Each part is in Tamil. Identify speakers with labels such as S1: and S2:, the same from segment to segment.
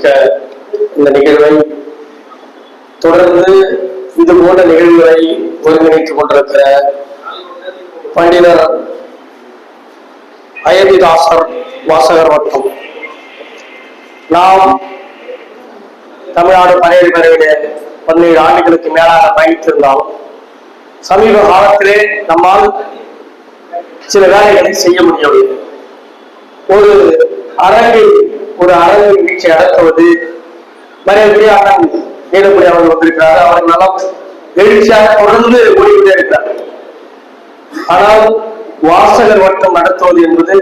S1: மிக்க இந்த நிகழ்வை தொடர்ந்து இது போன்ற நிகழ்வுகளை ஒருங்கிணைத்துக் கொண்டிருக்கிற பண்டிதர் அயோத்திதாசர் வாசகர் வட்டம் நாம் தமிழ்நாடு பழைய பிறவிலே 17 ஆண்டுகளுக்கு மேலாக பயணித்திருந்தாலும் சமீப காலத்திலே நம்மால் சில வேலைகளை செய்ய முடியவில்லை. ஒரு அரங்கு நிகழ்ச்சி நடத்துவது மரியாதைக்குரிய அண்ணன் நீலமுடி அவர்கள் வந்திருக்கிறார். அவர்கள் நலம் எழுச்சியாக தொடர்ந்து ஓடிக்கொண்டே இருக்கிறார். ஆனால் வாசகர் வட்டம் நடத்துவது என்பது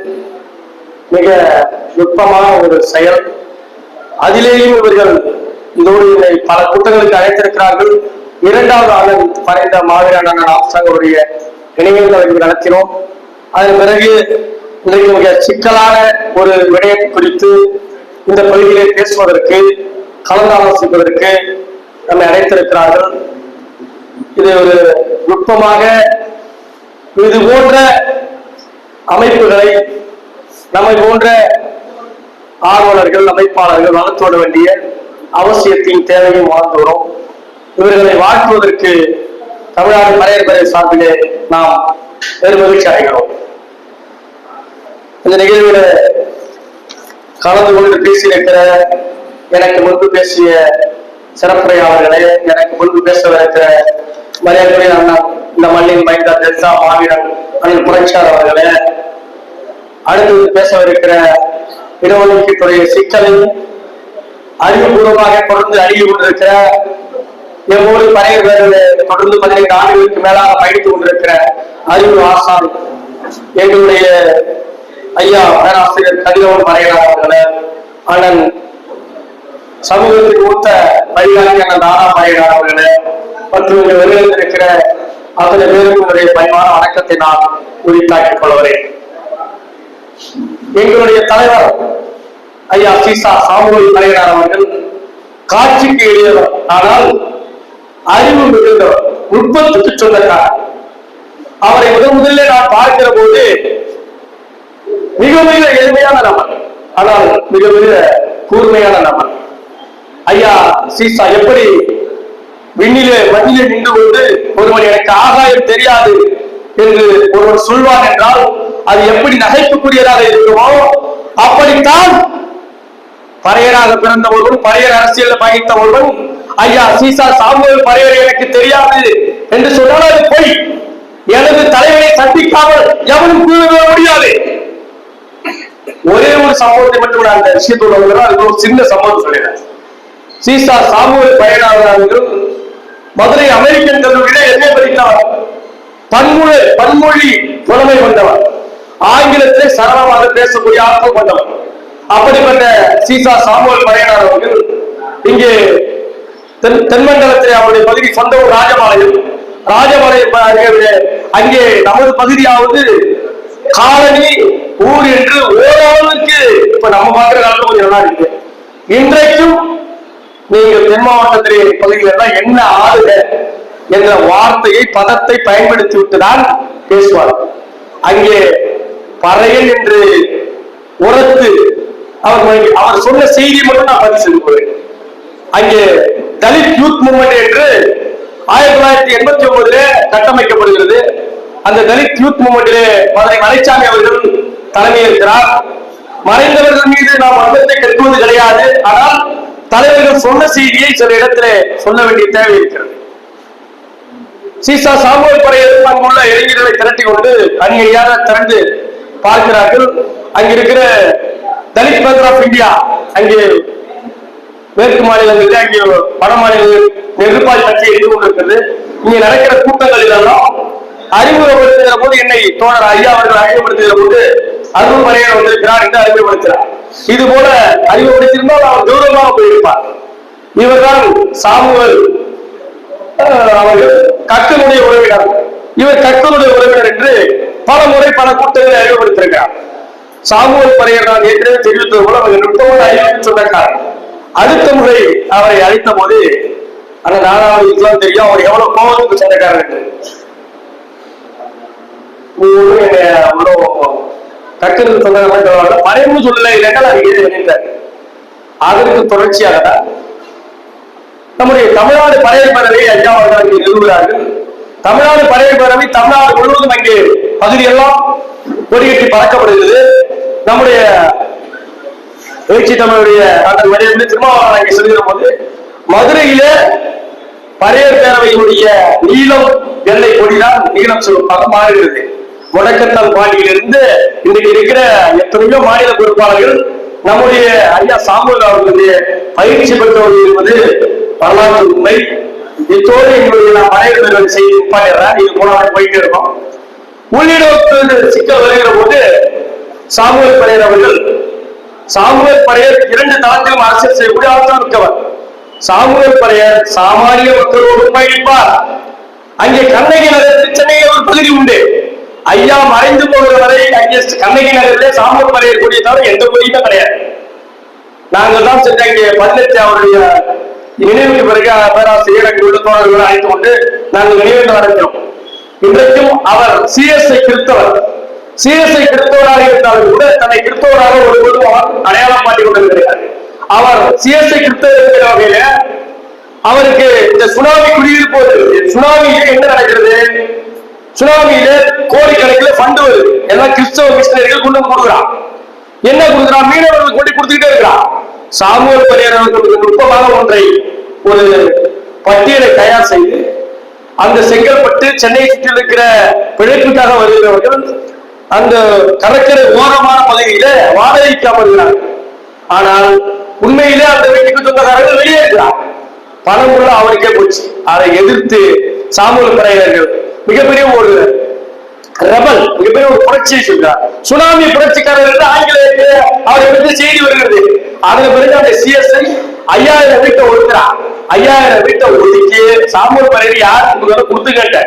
S1: மிக நுட்பமான ஒரு செயல். அதிலேயும் இவர்கள் இதோடு பல கூட்டங்களுக்கு அழைத்திருக்கிறார்கள். 2வது ஆண்டு மறைந்த மாவீரன் அண்ணன் ஆம்ஸ்ட்ராங்குடைய நினைவுகளை நடத்தினோம். அதன் பிறகு இன்றைக்கு மிக சிக்கலான ஒரு விடயம் குறித்து இந்த பகுதியிலே பேசுவதற்கு கலந்தாலோசிப்பதற்கு நம்மை அழைத்திருக்கிறார்கள். இது ஒரு நுட்பமாக இது போன்ற அமைப்புகளை நம்மை போன்ற ஆர்வலர்கள் அமைப்பாளர்கள் வளர்த்தோட வேண்டிய அவசியத்தின் தேவையும் வாழ்ந்துள்ளோம். இவர்களை வாழ்த்துவதற்கு தமிழ்நாடு பழைய சார்பிலே நாம் பெருமகிழ்ச்சி அடைகிறோம். இந்த நிகழ்வில் கலந்து கொண்டு பேசியிருக்கிற எனக்கு முன்பு பேசிய சிறப்புரையாளர்களே, எனக்கு முன்பு பேசவிருக்கிற மரியாதைக்குரிய அண்ணன் இந்த மண்ணின் மைந்தா தெல்சா மாவீரன் அண்ணன் புரட்சியாளர் அவர்களே, அடுத்து பேசவிருக்கிற இடஒதுக்கீட்டுடைய சிக்கலை அறிவுபூர்வமாக தொடர்ந்து அணுகி கொண்டிருக்கிற எவ்வொரு பழைய தொடர்ந்து 15 ஆண்டுகளுக்கு மேலாக பயணித்துக் கொண்டிருக்கிற அறிவு ஆசான் எங்களுடைய ஐயா பேராசிரியர் கதிரவன் மறையனார் அவர்களே, அண்ணன் சமூகத்தின் மூத்த வழிகாட்டி அண்ணன் தாரா மறையனார் அவர்களே மற்றும் இங்கு வெளியிட்டிருக்கிற அத்தனை பேருக்குடைய பணிவான வணக்கத்தை நான் உரித்தாக்கிக் கொள்கிறேன். எங்களுடைய தலைவர் ஐயா சீசா சாமுவேல் மறையனார் அவர்கள் காட்சிக்கு எளியவர், ஆனால் அறிவு மிகுந்தவர், நுட்பத்துக்கு சொந்தக்காரர். அவரை முதலில் நான் பார்க்கிற போது மிக மிக எளிமையான நபர், ஆனால் மிக மிக கூர்மையான நபர். ஐயா சீசா எப்படி விண்ணிலே மண்ணிலே நின்று கொண்டு ஒருவன் எனக்கு ஆகாயம் தெரியாது என்று ஒருவன் சொல்வான் என்றால் அது எப்படி நகைப்புக்குரியதாக இருக்குமோ அப்படித்தான் பறையராக பிறந்த ஒருவன், பறையர் அரசியல் பயணித்த ஒருவன் ஐயா சீசா சாமுவேல் பறையர் எனக்கு தெரியாது என்று சொன்னால் அது பொய். எனது தலைவனை சந்திக்காமல் எவனும் கூறவே முடியாது. ஒரே ஒரு சம்பவத்தை மட்டும் அந்த விஷயத்தோடு அது ஒரு சின்ன சம்பவம் சொல்லிடுறேன். Seesaw Samuel Paraiyar Madurai American கல்லூரியிலே என்ன படித்தவர், பன்மொழி புலமை கொண்டவர், ஆங்கிலத்தை சரளமாக பேசக்கூடிய ஆற்றல் கொண்டவர். அப்படிப்பட்ட சீசா சாமுவேல் பறையர் அவர்கள் இங்கே தென்மண்டலத்திலே அவருடைய பகுதி சொந்த ஊர் ராஜபாளையம் அங்கே நமது பகுதியாவது காலனி ஊர் என்று ஓரளவுக்கு இப்ப நம்ம பார்க்கிற காலத்துல கொஞ்சம் நல்லா இருக்கு. இன்றைக்கும் நீங்கள் தென் மாவட்டத்திலே பகுதிகள் என்ன ஆளுக என்ற வார்த்தையை பதத்தை பயன்படுத்தி விட்டுதான் பேசுவார். அங்கே பறையன் என்று உரத்து அவர் சொன்ன செய்தியை மட்டும் நான் பதிவு செய்து கொள்வேன். அங்கே தலித் யூத் மூவ்மெண்ட் என்று 1989 கட்டமைக்கப்படுகிறது. அந்த தலித் யூத் மூவ்மெண்டிலே மதுரை மலைச்சாமி அவர்கள் தலைமையேற்கிறார். மறைந்தவர்கள் மீது நாம் வர்க்கத்தை கட்டுவது கிடையாது, ஆனால் தலைவர்கள் சொன்ன செய்தியை சில இடத்திலே சொல்ல வேண்டிய தேவை இருக்கிறது. சீசா சாமுவேல் பறையர் அங்குள்ள இளைஞர்களை திரட்டி கொண்டு அணியாக திரண்டு பார்க்கிறார்கள். அங்கிருக்கிற தலித் பந்தர் ஆஃப் இந்தியா, அங்கே மேற்கு மாநிலங்களில் அங்கே வட மாநிலங்கள் நெருப்பால் கட்சி இருந்து கொண்டிருக்கிறது. இங்கே நடக்கிற கூட்டங்களில் எல்லாம் அறிமுகப்படுத்துகிற போது என்னை தோழர் ஐயா அவர்கள் அறிமுகப்படுத்துகிற போது அருள் பறையர் வந்திருக்கிறார் என்று அறிமுகப்படுத்துகிறார். இது போல அறிமுகப்படுத்தியிருந்தால் அவர் கௌரவமாக போயிருப்பார். இவர்தான் சாமுவேல் அவர்கள் கக்கனுடைய உறவினர். இவர் கக்கனுடைய உறவினர் என்று பல முறை பல கூட்டங்களை அறிமுகப்படுத்தியிருக்கிறார். சாமுவேல் பறையர் நான் ஏற்கனவே தெரிவித்தது போல அவர் நுட்பமான அறிவிப்பு சொந்தக்காரர். அடுத்த முறை அவரை அழைத்த போது அந்த நானாவதுக்கெல்லாம் தெரியும் அவர் எவ்வளவு கோபத்துக்கு சொந்தக்காரர் என்று. கக்கனுக்கு சொந்தக்காரர் மறைமுக சொல்லல இல்லைன்னா அதற்கு தொடர்ச்சியாக நம்முடைய தமிழ்நாடு பறையர் பேரவை ஐயா அவர்கள் அங்கே நிறுவுகிறார்கள். தமிழ்நாடு பறையர் பேரவை தமிழ்நாடு முழுவதும் அங்கே பகுதியெல்லாம் கொடிகட்டி பறக்கப்படுகிறது. நம்முடைய எழுச்சி தமிழுடைய அந்த வரையிலிருந்து திருமாவளவன் அங்கே செல்கிற போது மதுரையில பறையர் பேரவையினுடைய நீளம் வெள்ளை கொடிதான் நீளம் சிவப்பாக மாறுகிறது. முடக்கத்தான் பாண்டியிலிருந்து இன்றைக்கு இருக்கிற எத்தனையோ மாநில பொறுப்பாளர்கள் நம்முடைய ஐயா சாமுவேல் அவர்களுடைய பயிற்சி பெற்றவர்கள் என்பது வரலாற்று உண்மை. இத்தோடு எங்களுடைய நான் பறையர் பேரவை செய்தி நிப்பாட்டிடுறேன். இது போன போயிட்டே இருக்கோம். உள்ளிட சிக்கல் வருகிற போது சாமுவேல் பறையர் அவர்கள், சாமுவேல் பறையர் 2 தளத்திலும் அரசியல் செய்யக்கூடிய ஆற்றல் மிக்கவர். சாமுவேல் பறையர் சாமானிய மக்களோடு பயணிப்பார். அங்கே கண்ணகி நகரத்தில் சென்னையில் ஒரு பகுதி உண்டு. ஐயா மறைந்து போகிற வரை அங்கே கண்ணகி நகரிலே சாமுவேல் பறையர் கூடிய தவிர எந்த கொடியுமே கிடையாது. நாங்கள் தான் சென்று அங்கே 18 அவருடைய நினைவுக்கு பிறகு பேராசிரியர் அங்கு உள்ள தோழர்களை அழைத்து கொண்டு நாங்கள் நினைவு நடக்கிறோம். இன்றைக்கும் அவர் சிஎஸ்ஐ கிறிஸ்தவர். சிஎஸ்ஐ கிறிஸ்தவராக இருந்தாலும் கூட தன்னை கிறிஸ்தவராக ஒருபோதும் அடையாளம் மாட்டிக் கொண்டிருக்கிறார். அவர் சிஎஸ்ஐ கிறிஸ்தவர் என்கிற வகையில அவருக்கு இந்த சுனாமி குடியிருப்பு சுனாமியில என்ன நடக்கிறது? சுனாமியில கோடிக்கணக்கில் ஃபண்ட் வருது. எல்லாம் கிறிஸ்தவ மிஷனரிகள் கொண்டு கொடுக்குறான். என்ன கொடுக்குறான்? மீனவர்களுக்கு கொண்டு கொடுத்துக்கிட்டே இருக்கிறான். சாமுவேல் பறையர் அவர்களுக்கு நுட்பமாக ஒன்றை ஒரு பட்டியலை தயார் செய்து அந்த செங்கல்பட்டு சென்னை சுற்றி இருக்கிற பிழைப்புக்காக வருகிறவர்கள் அந்த கடற்கரை ஓரமான பகுதியில வாடகைக்கு அமர்கிறார்கள். ஆனால் உண்மையிலே அந்த வீட்டுக்கு சொந்தக்காரர்கள் வெளியேறுகிறார். பணம் உள்ள அவருக்கே போச்சு. அதை எதிர்த்து சாமுவேல் பறையர்கள் மிகப்பெரிய ஒரு ரெபல், மிகப்பெரிய ஒரு புரட்சியை சொல்றார். சுனாமி புரட்சிக்காரர் என்று ஆங்கிலேயருக்கு அவரை பற்றி செய்தி வருகிறது. அதுல பிறகு அந்த சிஎஸ்ஐ 5000 வீட்டை ஒதுக்குறான். 5000 வீட்டை ஒதுக்கி சாமுவேல் பறையர் யாருக்கு கொடுத்து கேட்ட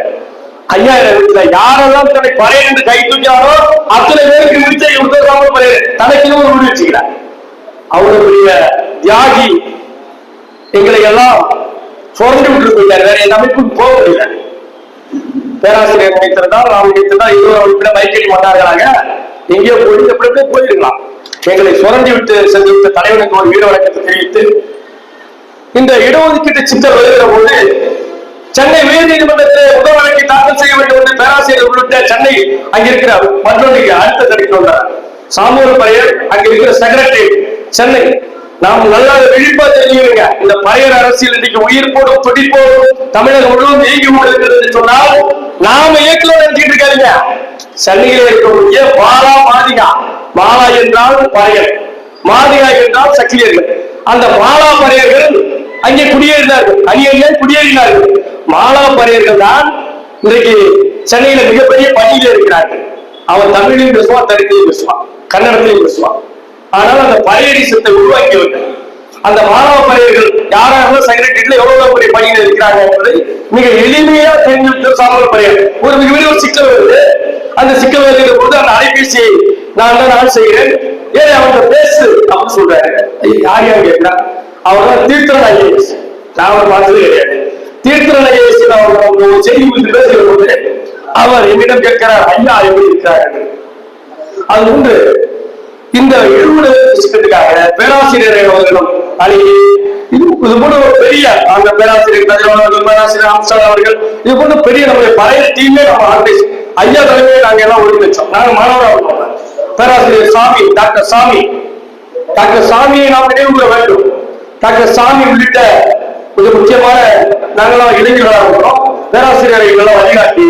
S1: 5000 வீட்டுல யாரெல்லாம் தன்னை பறையர் என்று கை தூக்கினாரோ அத்தனை பேருக்கு விடுச்சை கொடுத்த சாமுவேல் பறையர் தனக்கு ஒரு விடு வச்சுக்கிறார். அவருடைய தியாகி எங்களை எல்லாம் சுரண்டி விட்டு போயிட்டார். வேற எந்த அமைப்புக்கு போக முடியல. பேராசிரியர் நினைத்திருந்தால் நாம் நினைத்திருந்தால் இருவரும் பைக்கடி மாட்டார்களாக எங்கேயோ போய் எப்படி போயிருக்கலாம். எங்களை சுரண்டி விட்டு சென்று விட்ட தலைவனுக்கு ஒரு வீர வழக்கத்தை தெரிவித்து இந்த இடஒதுக்கீட்டு சிக்கல் வருகிற போது சென்னை உயர் நீதிமன்றத்தில் முதல் வழக்கை தாக்கல் செய்ய வேண்டும் என்று பேராசிரியர் உள்ளிட்ட சென்னை அங்கிருக்கிற மற்றொன்றைக்கு அடுத்த தடுக்க வந்தார். சாமுவேல் பறையர் அங்கிருக்கிற செக்ரட்டரி சென்னை, நாம் நல்லா விழிப்பா தெரிஞ்சுங்க. இந்த பறையர் அரசியல் இன்றைக்கு உயிர் போடும் துடிப்போடும் தமிழகம் முழுவதும் இயங்கி கொண்டிருக்கிறது சொன்னால் நாம இயக்கலாம் நினைச்சிட்டு இருக்காருங்க. சென்னையில இருக்கக்கூடிய பாலா மாதிகா, மாலா என்றால் பறையர், மாதிகா என்றால் சக்கிலியர்கள். அந்த மாலா பறையர்கள் அங்கே குடியேறினார்கள், அணியர்களே குடியேறினார்கள். மாலா பறையர்கள் தான் இன்றைக்கு சென்னையில மிகப்பெரிய பணியில இருக்கிறார்கள். அவன் தமிழையும் பேசுவான், தெலுங்கையும் பேசுவான், கன்னடத்திலையும் பேசுவான். ஆனால் அந்த பறையடிசத்தை உருவாக்கியவர்கள் அந்த மாணவ பறையர்கள் யாராக செக்ரட்டரியில எவ்வளவு பெரிய பணியில் இருக்கிறாங்க என்பதை மிக எளிமையா தெரிஞ்சு சாமுவேல் பறையர் ஒரு மிகப்பெரிய ஒரு சிக்கல் வருது. அந்த சிக்கல் வருகிற போது அந்த அலைபேசியை நான் செய்கிறேன், ஏன் அவங்க பேசு அப்படின்னு சொல்றாரு. யார் யார் கேட்கிறான்? அவர் தான் தீர்த்தன் ஐஏஎஸ். நான் அவர் பார்த்தது கிடையாது. தீர்த்தன் ஐஏஎஸ் அவங்க ஒரு செய்தி குறித்து பேசுகிற போது அவர் என்னிடம் கேட்கிறார், ஐயா எப்படி இருக்கிறார்கள்? அது உண்டு. இந்த எழுதுவதற்காக பேராசிரியர் அவர்களும் அணுகி இது போல ஒரு பெரிய அந்த பேராசிரியர் பேராசிரியர் அம்சா அவர்கள் இது போன்ற பெரிய நம்முடைய பழைய டீமே நம்ம ஆர்கனைஸ் ஐயா தலைமையை நாங்க எல்லாம் ஒருங்கிணைச்சோம். நாங்க மாணவராக பேராசிரியர் சாமி, டாக்டர் சாமியை நாம் நினைவு கூற வேண்டும். டாக்டர் சாமி உள்ளிட்ட மிக முக்கியமான நாங்களாம் இளைஞர்களாக இருக்கிறோம். பேராசிரியரை எல்லாம் வழிகாட்டி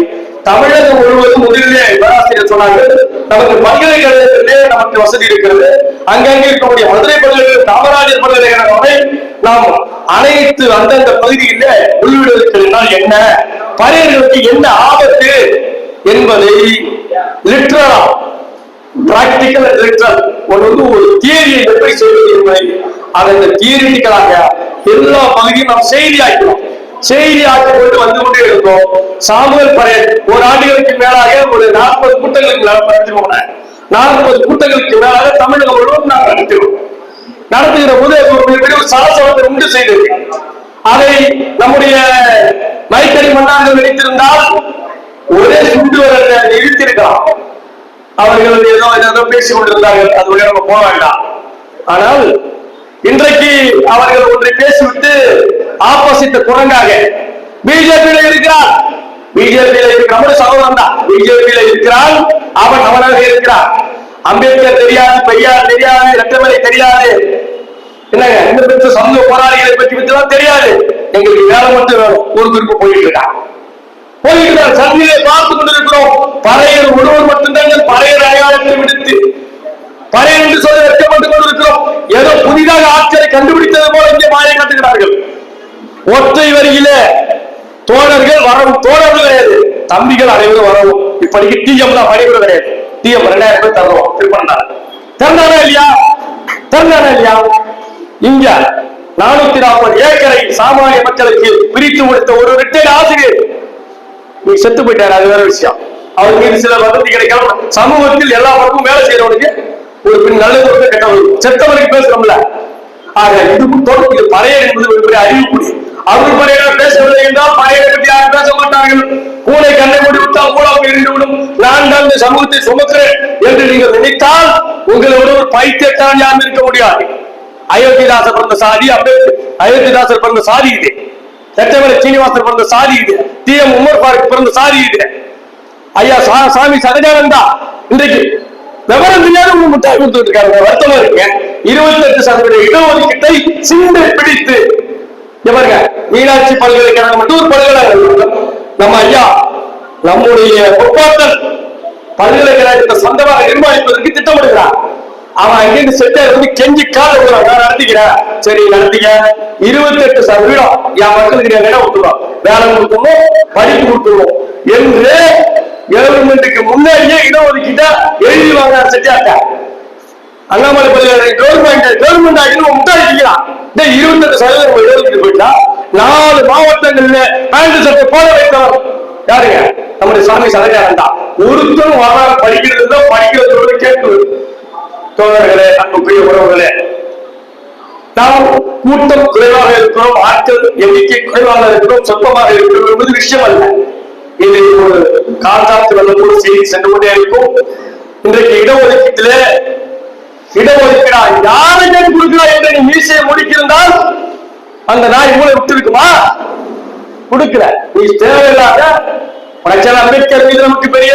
S1: தமிழகம் முழுவதும் முதலிலே பேராசிரியர் சொன்னார்கள், நமக்கு பல்கலைக்கழகத்திலே நமக்கு வசதி இருக்கிறது. அங்கங்கே இருக்கக்கூடிய மதுரை பல்கலைக்கழகம், காமராஜர் பல்கலைக்கழகம் வரை நாம் அனைத்து அந்தந்த பகுதியிலே உள்ளிடுவதற்கு என்ன, பறையர்களுக்கு என்ன ஆபத்து என்பதை லிட்டரலா பிராக்டிக்கல் லிட்டரல் ஒரு தியரியை எப்படி செய்வது என்பதை அந்த தியரிட்டிக்கலாக எல்லா பகுதியும் நாம் செய்தியாக்கி கொண்டு வந்து கொண்டே இருந்தோம். சாமுவேல் பறையர் ஒரு ஆண்டுகளுக்கு மேலாக ஒரு 40 கூட்டங்களுக்கு நடத்தினோம். 40 கூட்டங்களுக்கு மேலாக தமிழகம் முழுவதும் நாம் நடத்துகிற போது ஒரு சலசலத்தை உண்டு செய்தது. அதை நம்முடைய மைக்கடி மன்னார்கள் நினைத்திருந்தால் ஒரே சுண்டு வர நிறுத்திருக்கலாம். அவர்கள் ஏதோ பேசிக் கொண்டிருந்தார்கள், அது நம்ம போக வேண்டாம். ஆனால் இன்றைக்கு அவர்கள் ஒன்றை பேசிவிட்டு ஆப்போசிட் குரங்காக பிஜேபியில இருக்கிறார். பிஜேபியில இருக்கிற நம்முடைய சகோதரன் தான் பிஜேபியில இருக்கிறான். அவன் அவனாக இருக்கிறான். அம்பேத்கர் தெரியாது, பெரியார் தெரியாது, இரட்டமலை தெரியாது, என்னங்க இந்த பெற்ற சமூக போராளிகளை பற்றி தெரியாது. எங்களுக்கு வேலை மட்டும் வேணும். ஒரு குறிப்பு போயிட்டு இருக்கான். சந்தையை பார்த்து கொண்டிருக்கிறோம். பறையர் ஒருவர் மட்டும்தான் பறையர் அடையாளத்தை விடுத்து பறையர் என்று சொல்லி வெட்கப்பட்டுக் கொண்டிருக்கிறோம். ஏதோ புதிதாக ஆட்சியை கண்டுபிடித்தது போல இங்கே மாயை காட்டுகிறார்கள். ஒற்றை வரியில தோழர்கள் வரவும், தோழர்கள் கிடையாது, தம்பிகள் அனைவரும் வரவும். இப்படிக்கு டிஎம் தான் படிக்கிறது கிடையாது. டிஎம் 2000 பேர் தருவோம். திறந்தானா இல்லையா? திறந்தானா இல்லையா? இங்க 440 ஏக்கரை சாமானிய மக்களுக்கு பிரித்து கொடுத்த ஒரு ரிட்டையர்ட் ஆசிரியர் நீ செத்து போயிட்டாரு. அது வேற விஷயம். அவர் மீது சில வதந்தி கிடைக்காம சமூகத்தில் எல்லா பக்கமும் வேலை செய்யறவனுக்கு ஒரு பின் நல்லது ஒரு கெட்டவன் செத்தவனுக்கு பேசுறோம்ல. ஆக இது பறையர் என்பது ஒரு பெரிய அறிவுக்குடி. அவர் பறையர் பேசவில்லை என்றால் பறையரை பற்றி யாரும் பேச மாட்டார்கள். பூனை கண்ணை மூடி விட்டால் மூலம் இருந்து விடும். நான் தான் இந்த சமூகத்தை சுமக்கிறேன் என்று நீங்கள் நினைத்தால் உங்களை ஒரு பைத்தியத்தான் யாரும் இருக்க முடியாது. அயோத்திதாசர் பிறந்த சாதி, அயோத்திதாசர் பிறந்த சாதி இது. சட்டமலை சீனிவாசர் பிறந்த சாதி இது. டிஎம் உமர் ஃபாரூக் பிறந்த சாதி இது. ஐயா சாமி சகஜானந்தா இன்றைக்கு விவரம் தெரியாத முட்டாய் கொடுத்துட்டு இருக்காங்க. வருத்தமா இருக்கு. 28% இடஒதுக்கீட்டை சிந்தை பிடித்து பாருங்க. மீனாட்சி பல்கலைக்கழகம் மட்டும் ஒரு பல்கலைக்கழகம். நம்ம ஐயா நம்முடைய ஒப்பாட்டல் பல்கலைக்கழகத்தை சொந்தமாக நிர்மாணிப்பதற்கு திட்டமிடுகிறார். அவன் அங்கிருந்து செட்டர் வந்து கெஞ்சி கால நான் நடத்திக்கிறேன். சரி நடத்திக்க. 28% என் மக்களுக்கு இடம் கொடுத்துருவோம், வேலை கொடுக்கணும், படிப்பு கொடுத்துருவோம் என்று கவர்மெண்ட்டுக்கு முன்னாடியே இடஒதுக்கீட்ட எழுதி வாங்க செட்டாட்ட அண்ணாமலை கவர்மெண்ட் ஆகி முட்டாடிக்கிறான். 28% இடஒதுக்கீடு போயிட்டா 4 மாவட்டங்கள்ல பேண்ட் சட்டை போட வைத்தவர் யாருங்க? நம்முடைய சாமி சகஜானந்தா. ஒருத்தரும் வர படிக்கிறது படிக்கிறதோடு கேட்குது. தோழர்களே, அன்புக்குரிய உறவுகளே, நாம் கூட்டம் குறைவாக இருக்கிறோம், ஆட்கள் எண்ணிக்கை குறைவாக இருக்கிறோம், சொற்பமாக இருக்கிறோம் என்பது விஷயம் அல்ல. இது ஒரு காற்றாற்று வெள்ளம் கூட செய்தி சென்று கொண்டே இருக்கும். இன்றைக்கு இடஒதுக்கீட்டுல இடஒதுக்கீடா யாருக்கு கொடுக்கிறா என்று நீ மீசையை முடிக்கிருந்தால் அந்த நாய் மூளை விட்டு இருக்குமா? கொடுக்கல. நீ தேவையில்லாத பிரச்சனை. அம்பேத்கர் மீது நமக்கு பெரிய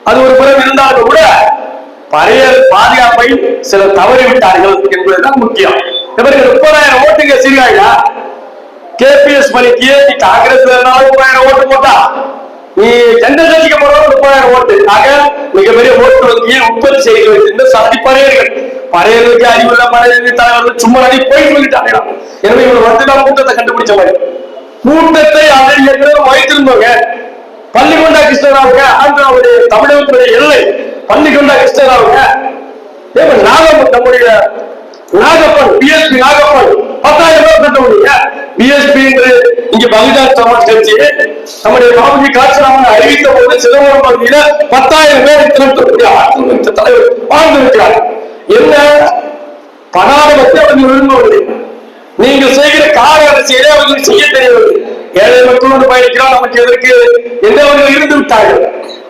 S1: அது ஒரு புறம் இருந்தாலும் கூட பறையர் பாதுகாப்பை சிலர் தவறிவிட்டார்கள் என்பதுதான் முக்கியம். 30,000 ஓட்டுங்க சீர்காழியா? கேபிஎஸ் பணிக்கு நீ காங்கிரஸ்ல 30,000 ஓட்டு போட்டா, நீ ஜெனரல் கட்சிக்கு போற 30,000 ஓட்டு. ஆக மிகப்பெரிய ஓட்டு வங்கியை உற்பத்தி செய்து வைத்திருந்த சாதி பறையர்கள். பறையர்களுக்கு அறிவுள்ள பறையர்கள் தலைவர்கள் சும்மா போய் சொல்லிட்டாங்க. எனவே இவங்க வந்துதான் கூட்டத்தை கண்டுபிடிச்ச மாதிரி கூட்டத்தை அதை வைத்திருந்தவங்க. பள்ளிகொண்டா கிருஷ்ணராவுங்க அவருடைய தமிழகத்துடைய எல்லை பள்ளிகொண்டா கிருஷ்ணராவுங்க. நாகப்பன் நம்முடைய நாகப்பன் பிஎஸ்பி நாகப்பன் 10,000 பேர் கட்டக்கூடிய பிஎஸ்பி என்று இங்க பகுஜன் சமாஜ் கட்சி நம்முடைய பாபுஜி காட்சிராமன் அறிவித்த போது சிதம்பரம் பகுதியில 10,000 பேரை திரட்டக்கூடிய அதிமுக தலைவர் வாழ்ந்திருக்கிறார். என்ன பணாரத்தை அவர்கள் விரும்பவில்லை. நீங்கள் செய்கிற கால அரசியலை அவர்கள் செய்ய தெரியவில்லை. ஏழை மக்களோடு பயணிக்கிறார் நமக்கு எதற்கு என்றவர்கள் இருந்து விட்டார்கள்.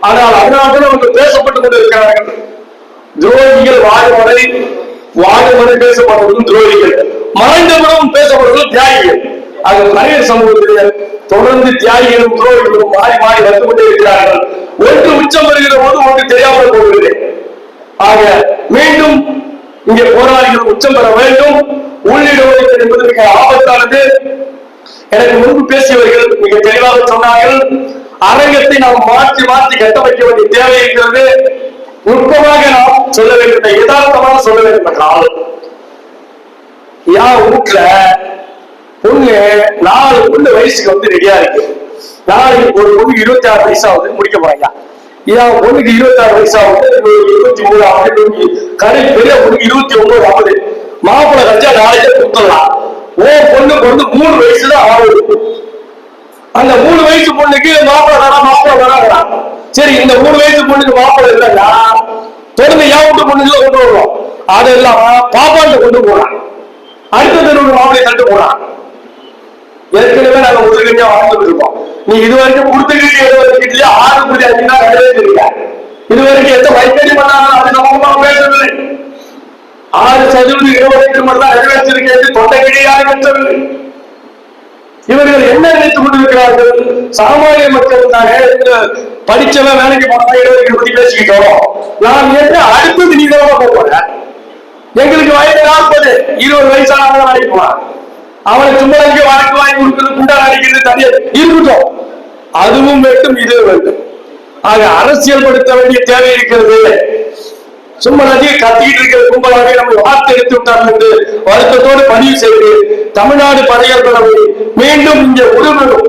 S1: ஆனால் அதனால்தான் அவர்கள் பேசப்பட்டுக் கொண்டிருக்கிறார்கள். துரோகிகள் வாழும் பேசப்படுவதும் துரோகிகள், மறைந்தவர்களும் பேசப்படுவதும் தியாகிகள். அது பறையர் சமூகத்திலே தொடர்ந்து தியாகிகளும் துரோகிகளும் மாறி மாறி வந்து கொண்டே இருக்கிறார்கள். ஒன்று உச்சம் வருகிற போது ஒன்று தெரியாமல் போகிறது. ஆக மீண்டும் இங்கே போராளிகள் உச்சம் பெற வேண்டும். உள்ளிடுவது என்பது மிக ஆபத்தானது. எனக்கு முன்பு பேசியவர்கள் மிக தெளிவாக சொன்னார்கள். அரங்கத்தை நாம் மாற்றி மாற்றி கட்டமைக்க வேண்டிய தேவை இருக்கிறது. நுட்பமாக நாம் சொல்ல வேண்டும், யதார்த்தமாக சொல்ல வேண்டும் என்றால், என் வீட்டுல பொண்ணு 4 பொண்ணு வயசுக்கு வந்து ரெடியா இருக்கு. நாளைக்கு ஒரு பொண்ணு 26 வயசாவது முடிக்க போறாங்க. என் பொண்ணுக்கு 26 வயசாவது, 23 ஆகுது, கடை பெரிய பொண்ணுக்கு 29 ஆகுது. மாப்பிள்ளை கஞ்சா நாளைக்கே கொடுத்துடலாம். பொண்ணு 3 வயசுதான் ஆகுது. அந்த 3 வயசு பொண்ணுக்கு மாப்பிள்ளை வராங்கடா. சரி, இந்த 3 வயசு பொண்ணுக்கு மாப்பிள்ளை இல்லைன்னா தொடர்ந்து என் வீட்டு பொண்ணுல கொண்டு வருவோம். அதெல்லாம் பாப்பாண்ட கொண்டு போறான். அடுத்த தெருவுக்கு மாப்பிள்ளை தட்டு போறான். ஏற்கனவே நாங்க முதல்கஞ்சா வாழ்ந்துட்டு இருக்கோம். நீ இதுவரைக்கும் கொடுத்துக்கிட்டு 6.5 தான் நிறைவேற்றிருக்க. இதுவரைக்கும் எந்த வைக்கடி பண்ணாலும் அது நம்ம பேசவில்லை. 6% இடஒதுக்கீடு மட்டும் நிறைவேற்றிருக்கிறது தொண்டைகிழியாக பெற்றவில்லை. இவர்கள் என்ன நினைத்துக் கொண்டிருக்கிறார்கள்? சாமானிய மக்கள் தானே படிச்சவன் வேலைக்கு போனா இடஒதுக்கீடு பத்தி பேசிக்கிட்டோம். நான் என்ன அடுத்தது நீங்க போறேன். எங்களுக்கு வயது 40, 20 வயசானவங்க வேலைக்கு போவான். அவனை சும்மாக்கு வழக்கு வாங்கி கொடுக்கிறது, குண்டால் அடிக்கிறது தனியா இருக்கட்டும். அதுவும் வேண்டும், இது வேண்டும். ஆக அரசியல் படுத்த வேண்டிய தேவை இருக்கிறது. சும்மா நதியை கத்திக்கிட்டு இருக்கிற கும்பலாக நம்ம வார்த்தை எடுத்து விட்டார்கள் என்று வருத்தத்தோடு பதிவு செய்து தமிழ்நாடு படையற்படவை மீண்டும் இங்கே உருவரும்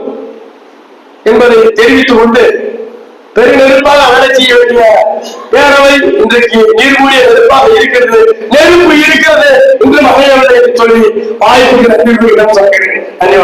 S1: என்பதை தெரிவித்துக் கொண்டு பெருநெருப்பாக வேலை செய்ய வேண்டிய பேரவை இன்றைக்கு நீர்மூடிய நெருப்பாக இருக்கிறது. நெருப்பு இருக்கிறது என்று மகையவில்லை என்று சொல்லி வாய்ப்புக்கு நன்றி சொல்கிறேன். நன்றி.